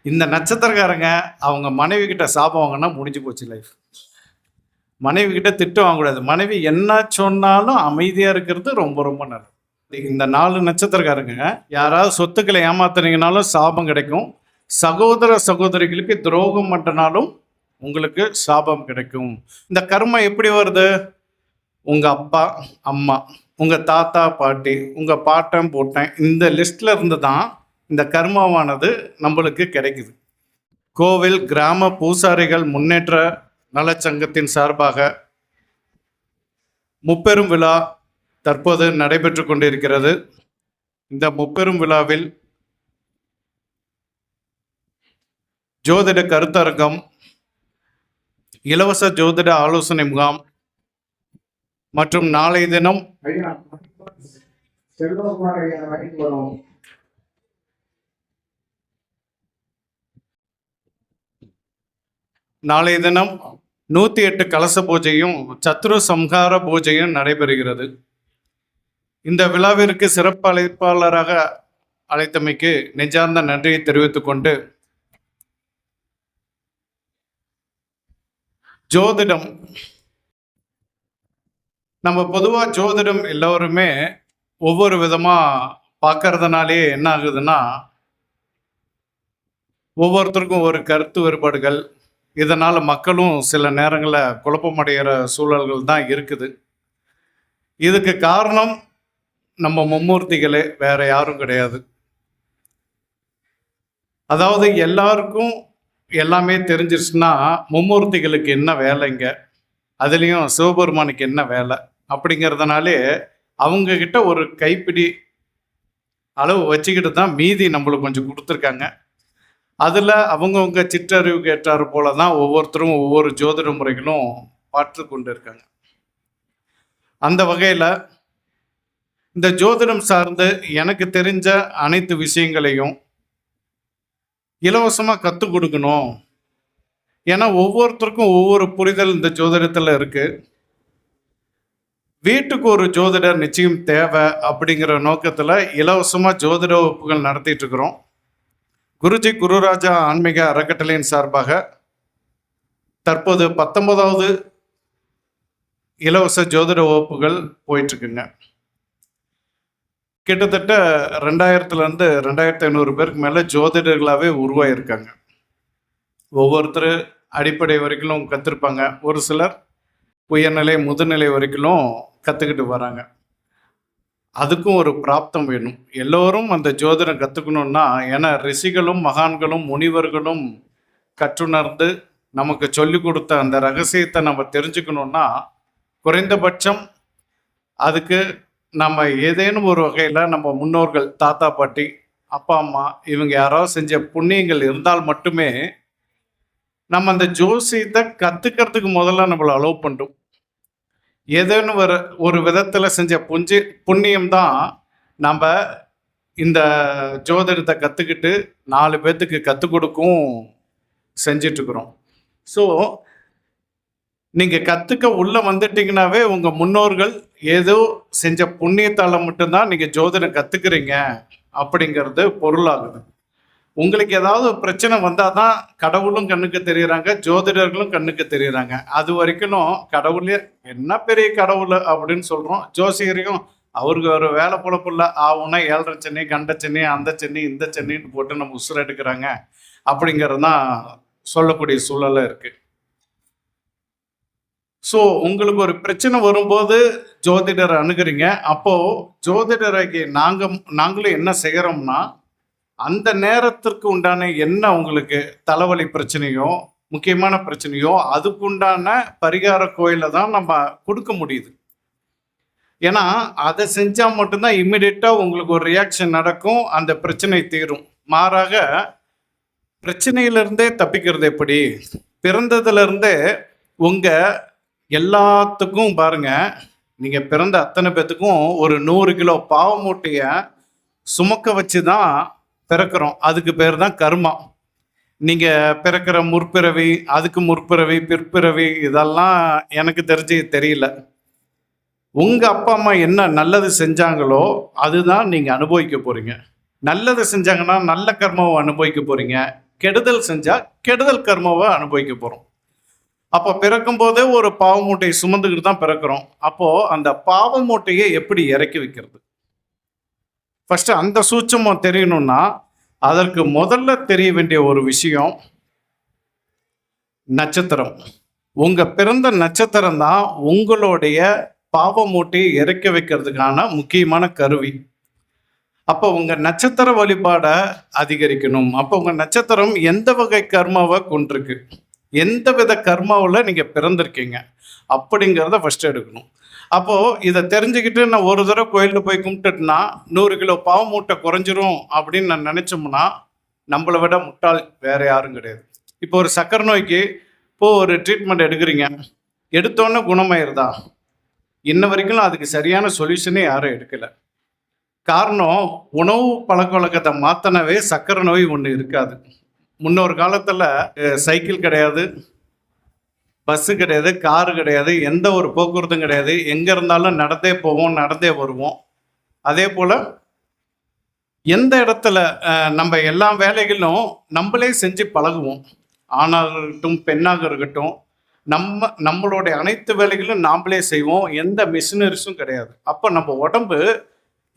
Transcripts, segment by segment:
இந்த நட்சத்திரக்காரங்க அவங்க மனைவி கிட்ட சாபம் வாங்கினா முடிஞ்சு போச்சு லைஃப். மனைவி கிட்ட திட்டம் வாங்கக்கூடாது. மனைவி என்ன சொன்னாலும் அமைதியாக இருக்கிறது ரொம்ப ரொம்ப நல்லது. இந்த 4 நட்சத்திரக்காரங்க யாராவது சொத்துக்களை ஏமாத்துனீங்கனாலும் சாபம் கிடைக்கும். சகோதர சகோதரிகளுக்கு துரோகம் பண்ணனாலும் உங்களுக்கு சாபம் கிடைக்கும். இந்த கர்மம் எப்படி வருது? உங்கள் அப்பா அம்மா, உங்கள் தாத்தா பாட்டி, உங்கள் பாட்டன் போட்டன், இந்த லிஸ்ட்டில் இருந்து தான் இந்த கர்மாவானது நம்மளுக்கு கிடைக்குது. கோவில் கிராம பூசாரிகள் முன்னேற்ற நலச்சங்கத்தின் சார்பாக முப்பெரும் விழா தற்போது நடைபெற்று கொண்டிருக்கிறது. இந்த முப்பெரும் விழாவில் ஜோதிட கருத்தரங்கம், இலவச ஜோதிட ஆலோசனை முகாம் மற்றும் நாளைய தினம் நாளைய தினம் 108 கலச பூஜையும் சத்ரு சம்ஹார பூஜையும் நடைபெறுகிறது. இந்த விழாவிற்கு சிறப்பு அழைப்பாளராக அழைத்தமைக்கு நெஞ்சார்ந்த நன்றியை தெரிவித்துக் கொண்டு, ஜோதிடம் நம்ம பொதுவாக ஜோதிடம் எல்லோருமே ஒவ்வொரு விதமாக பார்க்கறதுனாலே என்ன ஆகுதுன்னா, ஒவ்வொருத்தருக்கும் ஒரு கருத்து வேறுபாடுகள், இதனால் மக்களும் சில நேரங்களில் குழப்பமடைகிற சூழல்கள் தான் இருக்குது. இதுக்கு காரணம் நம்ம மும்மூர்த்திகளே, வேற யாரும் கிடையாது. அதாவது எல்லாருக்கும் எல்லாமே தெரிஞ்சிருச்சுன்னா மும்மூர்த்திகளுக்கு என்ன வேலைங்க, அதுலேயும் சிவபெருமானுக்கு என்ன வேலை அப்படிங்கிறதுனாலே அவங்க கிட்ட ஒரு கைப்பிடி அளவு வச்சுக்கிட்டு தான் மீதி நம்மளுக்கு கொஞ்சம் கொடுத்துருக்காங்க. அதில் அவங்கவுங்க சிற்றறிவுக்கு ஏற்றாறு போல தான் ஒவ்வொருத்தரும் ஒவ்வொரு ஜோதிட முறைகளும் பார்த்து கொண்டு இருக்காங்க. அந்த வகையில் இந்த ஜோதிடம் சார்ந்து எனக்கு தெரிஞ்ச அனைத்து விஷயங்களையும் இலவசமாக கற்றுக் கொடுக்கணும். ஏன்னா ஒவ்வொருத்தருக்கும் ஒவ்வொரு புரிதல் இந்த ஜோதிடத்தில் இருக்குது. வீட்டுக்கு ஒரு ஜோதிடர் நிச்சயம் தேவை அப்படிங்கிற நோக்கத்தில் இலவசமாக ஜோதிட வகுப்புகள் நடத்திட்டு இருக்கிறோம். குருஜி குருராஜா ஆன்மீக அறக்கட்டளையின் சார்பாக தற்போது 19வது இலவச ஜோதிட வகுப்புகள் போயிட்டுருக்குங்க. கிட்டத்தட்ட 2000லேருந்து 2500 பேருக்கு மேலே ஜோதிடர்களாகவே உருவாகியிருக்காங்க. ஒவ்வொருத்தர் அடிப்படை வரைக்கும் கற்றுருப்பாங்க. ஒரு சிலர் உயர்நிலை முதுநிலை வரைக்கும் கற்றுக்கிட்டு வராங்க. அதுக்கும் ஒரு பிராப்தம் வேணும். எல்லோரும் அந்த ஜோதிடம் கற்றுக்கணுன்னா, ஏன்னா ரிஷிகளும் மகான்களும் முனிவர்களும் கற்றுணர்ந்து நமக்கு சொல்லிக் கொடுத்த அந்த ரகசியத்தை நம்ம தெரிஞ்சுக்கணுன்னா, குறைந்தபட்சம் அதுக்கு நம்ம ஏதேனும் ஒரு வகையில் நம்ம முன்னோர்கள், தாத்தா பாட்டி, அப்பா அம்மா இவங்க யாராவது செஞ்ச புண்ணியங்கள் இருந்தால் மட்டுமே நம்ம அந்த ஜோசியத்தை கற்றுக்கிறதுக்கு முதல்ல நம்மளை அலோவ் பண்ணுறோம். ஏதேனும் ஒரு விதத்தில் செஞ்ச புண்ணியம்தான் நம்ம இந்த ஜோதிடத்தை கற்றுக்கிட்டு 4 பேர்த்துக்கு கற்றுக் கொடுக்கவும் செஞ்சிட்ருக்குறோம். ஸோ நீங்கள் கற்றுக்க உள்ளே வந்துட்டிங்கனாவே உங்கள் முன்னோர்கள் ஏதோ செஞ்ச புண்ணியத்தால் மட்டும்தான் நீங்கள் ஜோதிடம் கற்றுக்குறீங்க அப்படிங்கிறது பொருளாகுது. உங்களுக்கு ஏதாவது பிரச்சனை வந்தால் தான் கடவுளும் கண்ணுக்கு தெரியுறாங்க, ஜோதிடர்களும் கண்ணுக்கு தெரியுறாங்க. அது வரைக்கும் கடவுளே என்ன பெரிய கடவுள் அப்படின்னு சொல்கிறோம். ஜோசியரையும் அவருக்கு ஒரு வேலை பொழப்புள்ள ஆகுனா 7.5 சனி, கண்ட சனி, அந்த சனி, இந்த சனின்னு போட்டு நம்ம உசுர எடுக்கிறாங்க அப்படிங்கிறது தான் சொல்லக்கூடிய சூழலில் இருக்குது. ஸோ உங்களுக்கு ஒரு பிரச்சனை வரும்போது ஜோதிடரை அணுகிறீங்க. அப்போது ஜோதிடராகி நாங்களும் என்ன செய்கிறோம்னா, அந்த நேரத்திற்கு உண்டான என்ன உங்களுக்கு தலைவலி பிரச்சனையோ முக்கியமான பிரச்சனையோ அதுக்குண்டான பரிகார கோயிலை தான் நம்ம கொடுக்க முடியுது. ஏன்னா அதை செஞ்சால் மட்டும்தான் இம்மிடியட்டாக உங்களுக்கு ஒரு ரியாக்ஷன் நடக்கும், அந்த பிரச்சனை தீரும். மாறாக பிரச்சனையிலிருந்தே தப்பிக்கிறது எப்படி? பிறந்ததுலேருந்தே உங்கள் எல்லாத்துக்கும் பாருங்கள், நீங்கள் பிறந்த அத்தனை பேர்த்துக்கும் ஒரு 100 கிலோ பாவ மூட்டையை சுமக்க வச்சு தான் பிறக்கிறோம். அதுக்கு பேர் தான் கர்மா. நீங்கள் பிறக்கிற முற்பிறவி, அதுக்கு முற்பிறவி, பிற்பிறவி, இதெல்லாம் எனக்கு தெரிஞ்சு தெரியல. உங்கள் அப்பா அம்மா என்ன நல்லது செஞ்சாங்களோ அதுதான் நீங்கள் அனுபவிக்க போகிறீங்க. நல்லது செஞ்சாங்கன்னா நல்ல கர்மாவை அனுபவிக்க போகிறீங்க, கெடுதல் செஞ்சா கெடுதல் கர்மாவை அனுபவிக்க போறோம். அப்போ பிறக்கும் போதே ஒரு பாவ மூட்டையை சுமந்துக்கிட்டு தான் பிறக்கிறோம். அப்போ அந்த பாவ மூட்டையை எப்படி இறக்கி வைக்கிறது? ஃபர்ஸ்ட் அந்த சூட்சமம் தெரியணும்னா அதற்கு முதல்ல தெரிய வேண்டிய ஒரு விஷயம் நட்சத்திரம். உங்க பிறந்த நட்சத்திரம் தான் உங்களுடைய பாவ மூட்டையை இறக்கி வைக்கிறதுக்கான முக்கியமான கருவி. அப்போ உங்க நட்சத்திர வழிபாடை அதிகரிக்கணும். அப்போ உங்க நட்சத்திரம் எந்த வகை கர்மாவை கொண்டிருக்கு, எந்த வித கர்மாவில் நீங்க பிறந்திருக்கீங்க அப்படிங்கிறத ஃபர்ஸ்ட் எடுக்கணும். அப்போ இதை தெரிஞ்சுக்கிட்டு நான் ஒரு தடவை கோயிலில் போய் கும்பிட்டுட்டுனா 100 கிலோ பாவ மூட்டை குறைஞ்சிரும் அப்படின்னு நான் நினைச்சோம்னா நம்மளை விட முட்டாள் வேற யாரும் கிடையாது. இப்போ ஒரு சக்கரை நோய்க்கு இப்போ ஒரு ட்ரீட்மெண்ட் எடுக்கிறீங்க, எடுத்தோன்னே குணமாயிருதா? இன்ன வரைக்கும் அதுக்கு சரியான சொல்யூஷனே யாரும் எடுக்கலை. காரணம், உணவு பழக்க வழக்கத்தை மாற்றினவே சக்கரை நோய் ஒன்று இருக்காது. முன்னொரு காலத்தில் சைக்கிள் கிடையாது, பஸ்ஸு கிடையாது, காரு கிடையாது, எந்த ஒரு போக்குவரத்தும் கிடையாது. எங்கே இருந்தாலும் நடந்தே போவோம், நடந்தே வருவோம். அதே போல் எந்த இடத்துல நம்ம எல்லா வேலைகளும் நம்மளே செஞ்சு பழகுவோம். ஆணாக இருக்கட்டும், பெண்ணாக இருக்கட்டும், நம்மளுடைய அனைத்து வேலைகளும் நாமளே செய்வோம். எந்த மிஷினரிஸும் கிடையாது. அப்போ நம்ம உடம்பு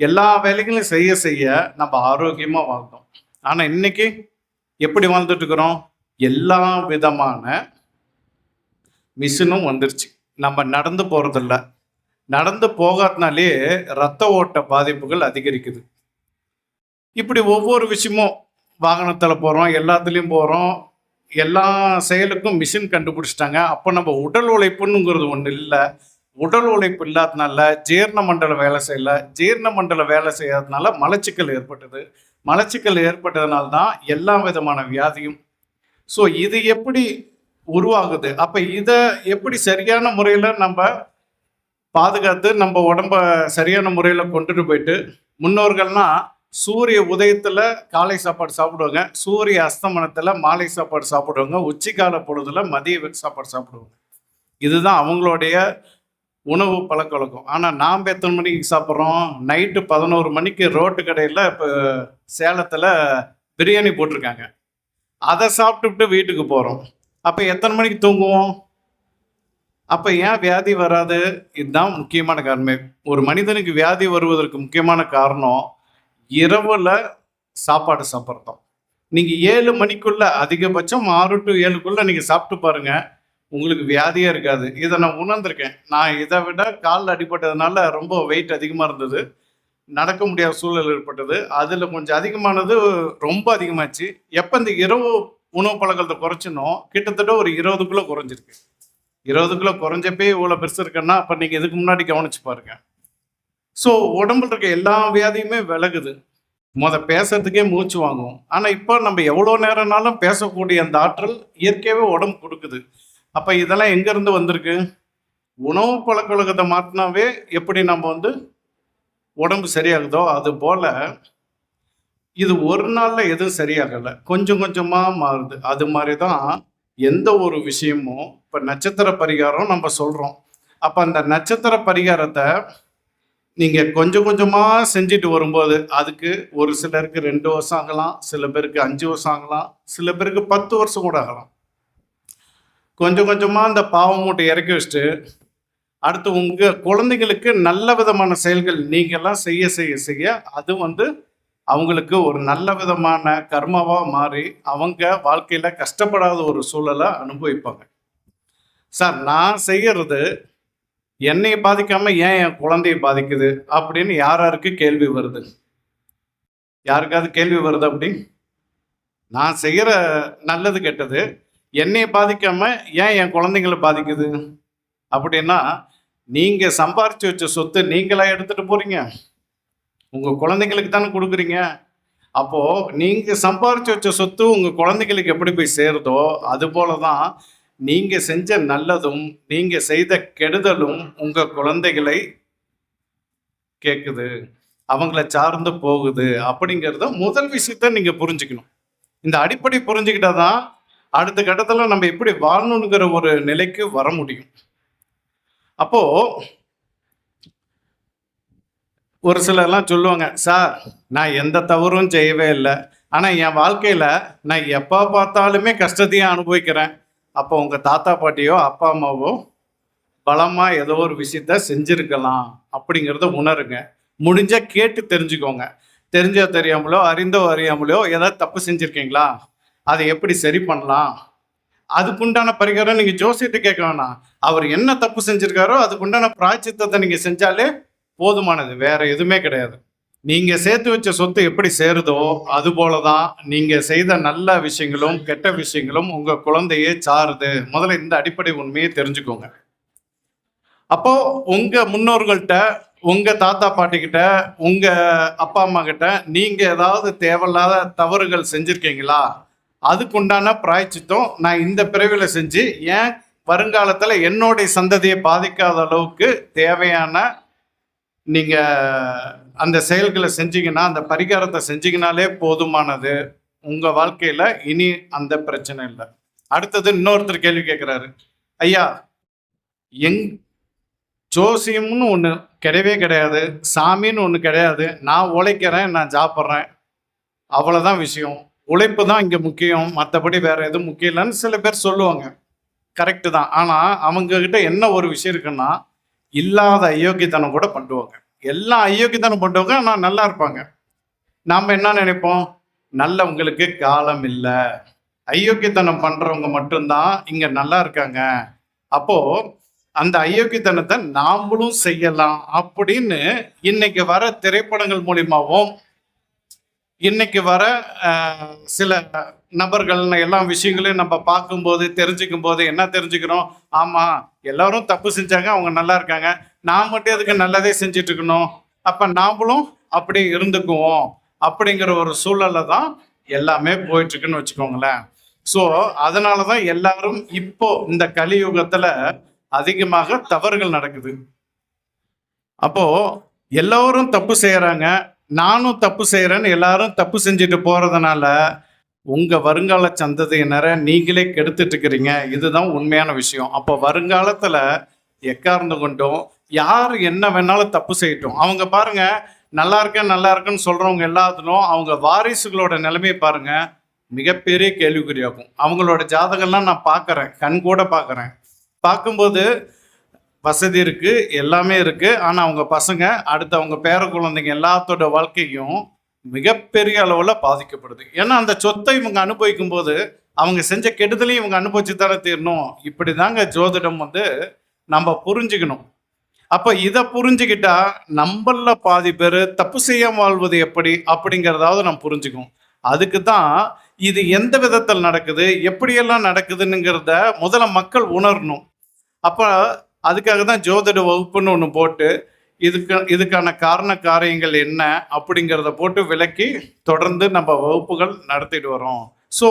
எல்லா வேலைகளையும் செய்ய செய்ய நம்ம ஆரோக்கியமாக வாழ்ந்தோம். ஆனால் இன்னைக்கு எப்படி வாழ்ந்துட்டு இருக்கிறோம்? எல்லா விதமான மிஷினும் வந்துருச்சு. நம்ம நடந்து போகிறதில்ல. நடந்து போகாதனாலே ரத்த ஓட்ட பாதிப்புகள் அதிகரிக்குது. இப்படி ஒவ்வொரு விஷயமும் வாகனத்தில் போகிறோம், எல்லாத்துலேயும் போகிறோம், எல்லா செயலுக்கும் மிஷின் கண்டுபிடிச்சிட்டாங்க. அப்போ நம்ம உடல் உழைப்புங்கிறது ஒன்று இல்லை. உடல் உழைப்பு இல்லாதனால ஜீரண மண்டலம் வேலை செய்யல. ஜீரண மண்டலம் வேலை செய்யாதனால மலச்சிக்கல் ஏற்பட்டது. மலச்சிக்கல் ஏற்பட்டதுனால தான் எல்லா விதமான வியாதியும். ஸோ இது எப்படி உருவாகுது? அப்போ இதை எப்படி சரியான முறையில் நம்ம பாதுகாத்து நம்ம உடம்ப சரியான முறையில் கொண்டுட்டு போயிட்டு, முன்னோர்கள்னா சூரிய உதயத்தில் காலை சாப்பாடு சாப்பிடுவாங்க, சூரிய அஸ்தமனத்தில் மாலை சாப்பாடு சாப்பிடுவாங்க, உச்சிக்கால பொழுதுல மதிய சாப்பாடு சாப்பிடுவாங்க. இதுதான் அவங்களுடைய உணவு பழக்க வழக்கம். ஆனால் நாம் எத்தனை மணிக்கு சாப்பிட்றோம்? நைட்டு 11 மணிக்கு ரோட்டு கடையில் இப்போ சேலத்தில் பிரியாணி போட்டிருக்காங்க, அதை சாப்பிட்டுட்டு வீட்டுக்கு போகிறோம். அப்போ எத்தனை மணிக்கு தூங்குவோம்? அப்போ ஏன் வியாதி வராது? இதுதான் முக்கியமான காரணமே. ஒரு மனிதனுக்கு வியாதி வருவதற்கு முக்கியமான காரணம் இரவுல சாப்பாடு சாப்பிட்றோம். நீங்கள் 7 மணிக்குள்ள, அதிகபட்சம் 6 to 7க்குள்ள நீங்கள் சாப்பிட்டு பாருங்க, உங்களுக்கு வியாதியே இருக்காது. இதை நான் உணர்ந்திருக்கேன். நான் இதை விட காலில் அடிபட்டதுனால ரொம்ப வெயிட் அதிகமாக இருந்தது, நடக்க முடியாத சூழல் ஏற்பட்டது. அதில் கொஞ்சம் அதிகமானது, ரொம்ப அதிகமாச்சு. எப்போ இந்த இரவு உணவு பழக்கத்தை குறைச்சினோ கிட்டத்தட்ட ஒரு 20 கிலோ குறைஞ்சிருக்கு. 20 கிலோ குறைஞ்சப்பே இவ்வளோ பெருசு இருக்குன்னா அப்போ நீங்கள் இதுக்கு முன்னாடி கவனிச்சு பாருங்க. ஸோ உடம்புல இருக்க எல்லா வியாதியுமே விலகுது. பேசுறதுக்கே மூச்சு வாங்குவோம். ஆனால் இப்போ நம்ம எவ்வளோ நேரம்னாலும் பேசக்கூடிய அந்த ஆற்றல் இயற்கையாகவே உடம்பு கொடுக்குது. அப்போ இதெல்லாம் எங்கேருந்து வந்திருக்கு? உணவு பழக்க வழக்கத்தை மாற்றினாவே எப்படி நம்ம உடம்பு சரியாகுதோ அது போல் இது ஒரு நாளில் எதுவும் சரியாகலை, கொஞ்சம் கொஞ்சமாக மாறுது. அது மாதிரி தான் எந்த ஒரு விஷயமும். இப்போ நட்சத்திர பரிகாரம் நம்ம சொல்கிறோம். அப்போ அந்த நட்சத்திர பரிகாரத்தை நீங்கள் கொஞ்சம் கொஞ்சமாக செஞ்சுட்டு வரும்போது அதுக்கு ஒரு சிலருக்கு 2 வருஷம் ஆகலாம், சில பேருக்கு 5 வருஷம் ஆகலாம், சில பேருக்கு 10 வருஷம் கூட ஆகலாம். கொஞ்சம் கொஞ்சமாக அந்த பாவ மூட்டை இறக்கி வச்சுட்டு அடுத்து உங்கள் குழந்தைங்களுக்கு நல்ல விதமான செயல்கள் நீங்கள்லாம் செய்ய செய்ய செய்ய அது அவங்களுக்கு ஒரு நல்ல விதமான கர்மாவாக மாறி அவங்க வாழ்க்கையில் கஷ்டப்படாத ஒரு சூழலை அனுபவிப்பாங்க. சார், நான் செய்கிறது என்னை பாதிக்காமல் ஏன் என் குழந்தையை பாதிக்குது அப்படின்னு யாருக்கு கேள்வி வருது? யாருக்காவது கேள்வி வருது? அப்படி நான் செய்கிற நல்லது கெட்டது என்னை பாதிக்காமல் ஏன் என் குழந்தைங்களை பாதிக்குது அப்படின்னா, நீங்கள் சம்பாரித்து வச்ச சொத்து நீங்களா எடுத்துகிட்டு போகிறீங்க, உங்கள் குழந்தைங்களுக்கு தானே கொடுக்குறீங்க. அப்போது நீங்கள் சம்பாரித்து வச்ச சொத்து உங்கள் குழந்தைங்களுக்கு எப்படி போய் சேருதோ அது போல தான் நீங்கள் செஞ்ச நல்லதும் நீங்கள் செய்த கெடுதலும் உங்கள் குழந்தைகளை கேட்குது, அவங்கள சார்ந்து போகுது. அப்படிங்கிறத முதல் விஷயத்த நீங்கள் புரிஞ்சுக்கணும். இந்த அடிப்படை புரிஞ்சுக்கிட்டா தான் அடுத்த கட்டத்தில் நம்ம எப்படி வாழணுங்கிற ஒரு நிலைக்கு வர முடியும். அப்போது ஒரு சிலர்லாம் சொல்லுவாங்க, சார் நான் எந்த தவறும் செய்யவே இல்லை, ஆனால் என் வாழ்க்கையில் நான் எப்போ பார்த்தாலுமே கஷ்டத்தையும் அனுபவிக்கிறேன். அப்போ உங்கள் தாத்தா பாட்டியோ அப்பா அம்மாவோ பலமாக ஏதோ ஒரு விஷயத்த செஞ்சுருக்கலாம் அப்படிங்கிறத உணருங்க. முடிஞ்சால் கேட்டு தெரிஞ்சுக்கோங்க. தெரிஞ்சோ தெரியாமலோ அறிந்தோ அறியாமலோ ஏதாவது தப்பு செஞ்சுருக்கீங்களா, அதை எப்படி சரி பண்ணலாம், அதுக்குண்டான பரிகாரம் நீங்கள் ஜோசியத்தை கேட்க வேணாம். அவர் என்ன தப்பு செஞ்சுருக்காரோ அதுக்குண்டான பிராய்ச்சித்தத்தை நீங்கள் செஞ்சாலே போதுமானது, வேற எதுவுமே கிடையாது. நீங்க சேர்த்து வச்ச சொத்து எப்படி சேருதோ அது போலதான் நீங்க செய்த நல்ல விஷயங்களும் கெட்ட விஷயங்களும் உங்க குழந்தையே சாருது. முதல்ல இந்த அடிப்படை உண்மையை தெரிஞ்சுக்கோங்க. அப்போ உங்க முன்னோர்கள்ட்ட, உங்க தாத்தா பாட்டி கிட்ட, உங்க அப்பா அம்மா கிட்ட நீங்க ஏதாவது தேவையில்லாத தவறுகள் செஞ்சிருக்கீங்களா, அதுக்குண்டான பிராய்ச்சித்தம் நான் இந்த பிறவில செஞ்சு ஏன் வருங்காலத்துல என்னுடைய சந்ததியை பாதிக்காத அளவுக்கு தேவையான நீங்க அந்த செயல்களை செஞ்சீங்கன்னா, அந்த பரிகாரத்தை செஞ்சீங்கனாலே போதுமானது. உங்க வாழ்க்கையில இனி அந்த பிரச்சனை இல்லை. அடுத்தது இன்னொருத்தர் கேள்வி கேட்கிறாரு, ஐயா எங் ஜோசியம்னு ஒன்று கிடையவே கிடையாது, சாமின்னு ஒன்று கிடையாது, நான் உழைக்கிறேன், நான் சாப்பிட்றேன், அவ்வளோதான் விஷயம், உழைப்பு தான் இங்கே முக்கியம், மற்றபடி வேற எதுவும் முக்கியம் இல்லைன்னு சில பேர் சொல்லுவாங்க. கரெக்டு தான். ஆனால் அவங்க கிட்ட என்ன ஒரு விஷயம் இருக்குன்னா, இல்லாத அயோக்கியத்தனம் கூட பண்ணுவாங்க. எல்லாம் அயோக்கியத்தனம் பண்ணுவாங்க, ஆனால் நல்லா இருப்பாங்க. நாம் என்ன நினைப்போம், நல்லவங்களுக்கு காலம் இல்லை, அயோக்கியத்தனம் பண்ணுறவங்க மட்டும்தான் இங்கே நல்லா இருக்காங்க, அப்போ அந்த அயோக்கியத்தனத்தை நாமளும் செய்யலாம் அப்படின்னு இன்னைக்கு வர திரைப்படங்கள் மூலியமாகவும் இன்னைக்கு வர சில நபர்கள் எல்லா விஷயங்களையும் நம்ம பார்க்கும்போது தெரிஞ்சுக்கும் போது என்ன தெரிஞ்சுக்கிறோம், ஆமா எல்லாரும் தப்பு செஞ்சாங்க, அவங்க நல்லா இருக்காங்க, நான் மட்டும் அதுக்கு நல்லதே செஞ்சுட்டு இருக்கணும், அப்ப நாமளும் அப்படி இருந்துக்குவோம் அப்படிங்கிற ஒரு சூழல்ல தான் எல்லாமே போயிட்டு இருக்குன்னு வச்சுக்கோங்களேன். ஸோ அதனாலதான் எல்லாரும் இப்போ இந்த கலியுகத்துல அதிகமாக தவறுகள் நடக்குது. அப்போ எல்லோரும் தப்பு செய்யறாங்க, நானும் தப்பு செய்யறேன்னு எல்லாரும் தப்பு செஞ்சுட்டு போறதுனால உங்க வருங்கால சந்ததியினரை நீங்களே கெடுத்துட்டு இருக்கிறீங்க. இதுதான் உண்மையான விஷயம். அப்போ வருங்காலத்துல எக்கார்ந்து கொண்டும் யார் என்ன வேணாலும் தப்பு செய்யட்டும், அவங்க பாருங்க நல்லா இருக்கேன் நல்லா இருக்குன்னு சொல்றவங்க எல்லாத்திலும் அவங்க வாரிசுகளோட நிலைமையை பாருங்க, மிகப்பெரிய கேள்விக்குறியாகும். அவங்களோட ஜாதகம்லாம் நான் பார்க்குறேன், கண் கூட பார்க்குறேன். பார்க்கும்போது வசதி இருக்கு, எல்லாமே இருக்கு, ஆனால் அவங்க பசங்க அடுத்து அவங்க பேர குழந்தைங்க எல்லாத்தோட வாழ்க்கையும் மிகப்பெரிய அளவில் பாதிக்கப்படுது. ஏன்னா அந்த சொத்தை இவங்க அனுபவிக்கும் போது அவங்க செஞ்ச கெடுதலையும் இவங்க அனுபவிச்சு தர தீரணும். இப்படி தாங்க ஜோதிடம் நம்ம புரிஞ்சுக்கணும். அப்போ இதை புரிஞ்சுக்கிட்டா நம்மள பாதி பேர் தப்பு செய்யாம வாழ்வது எப்படி அப்படிங்கிறதாவது நம்ம புரிஞ்சுக்கணும். அதுக்கு தான் இது எந்த விதத்தில் நடக்குது, எப்படியெல்லாம் நடக்குதுங்கிறத முதல்ல மக்கள் உணரணும். அப்போ அதுக்காக தான் ஜோதிட வகுப்புன்னு ஒன்று போட்டு இதுக்கான காரண காரியங்கள் என்ன அப்படிங்கிறத போட்டு விளக்கி தொடர்ந்து நம்ம வகுப்புகள் நடத்திட்டு வரோம். ஸோ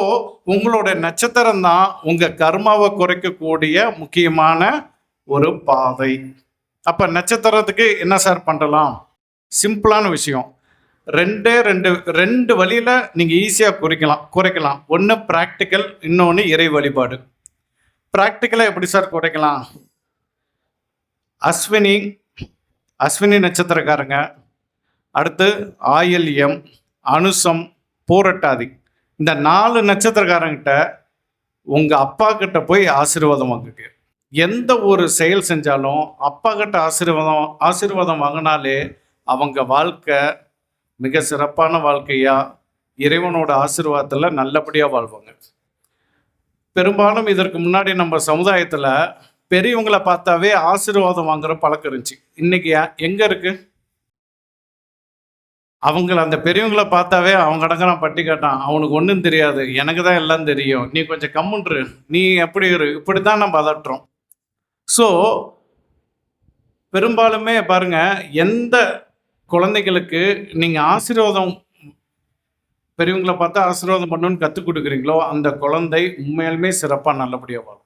உங்களோட நட்சத்திரம் தான் உங்கள் கர்மாவை குறைக்கக்கூடிய முக்கியமான ஒரு பாதை. அப்போ நட்சத்திரத்துக்கு என்ன சார் பண்ணலாம், சிம்பிளான விஷயம். ரெண்டு வழியில் நீங்கள் ஈஸியாக குறைக்கலாம். ஒன்று ப்ராக்டிக்கல், இன்னொன்று இறை வழிபாடு. ப்ராக்டிக்கலாக எப்படி சார் குறைக்கலாம், அஸ்வினி நட்சத்திரக்காரங்க, அடுத்து ஆயில்யம், அனுசம், பூரட்டாதி, இந்த 4 நட்சத்திரக்காரங்கிட்ட உங்கள் அப்பா கிட்ட போய் ஆசீர்வாதம் வாங்குங்க. எந்த ஒரு செயல் செஞ்சாலும் அப்பா கிட்ட ஆசீர்வாதம் வாங்கினாலே அவங்க வாழ்க்கை மிக சிறப்பான வாழ்க்கையா இறைவனோட ஆசீர்வாதத்தில் நல்லபடியாக வாழ்வாங்க. பெரும்பாலும் இதற்கு முன்னாடி நம்ம சமுதாயத்தில் பெரியவங்களை பார்த்தாவே ஆசீர்வாதம் வாங்குற பழக்கம் இருந்துச்சு. இன்னைக்கு எங்க இருக்கு? அந்த பெரியவங்களை பார்த்தாவே அவங்க அடங்குறான், பட்டி காட்டான், அவனுக்கு ஒன்றும் தெரியாது, எனக்கு தான் எல்லாம் தெரியும், நீ கொஞ்சம் கம்முன்று, நீ எப்படி இரு, இப்படித்தான் நம்ம அதட்டுறோம். ஸோ பெரும்பாலுமே பாருங்க, எந்த குழந்தைகளுக்கு நீங்க ஆசீர்வாதம் பெரியவங்களை பார்த்தா ஆசீர்வாதம் பண்ணணும்னு கற்றுக் கொடுக்குறீங்களோ அந்த குழந்தை உண்மையாலுமே சிறப்பாக நல்லபடியாக வரும்.